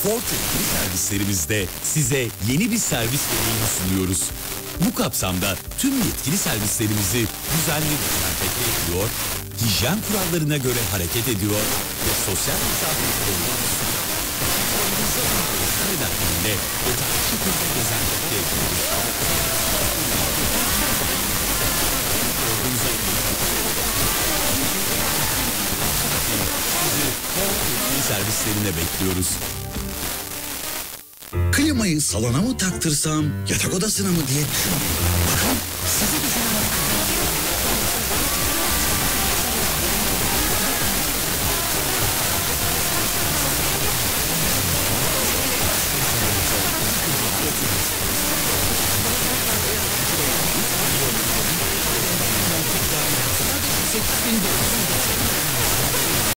Ford yetkili servislerimizde size yeni bir servis deneyimi sunuyoruz. Bu kapsamda tüm yetkili servislerimizi düzenli dezenfekte ediyor, hijyen kurallarına göre hareket ediyor ve sosyal mesafeyi koruyoruz. Her nedenle detaylı şekilde dezenfekte ediyoruz. Sizi Ford yetkili servislerine bekliyoruz. Klimayı salona mı taktırsam, yatak odasına mı diye düşünüyorum.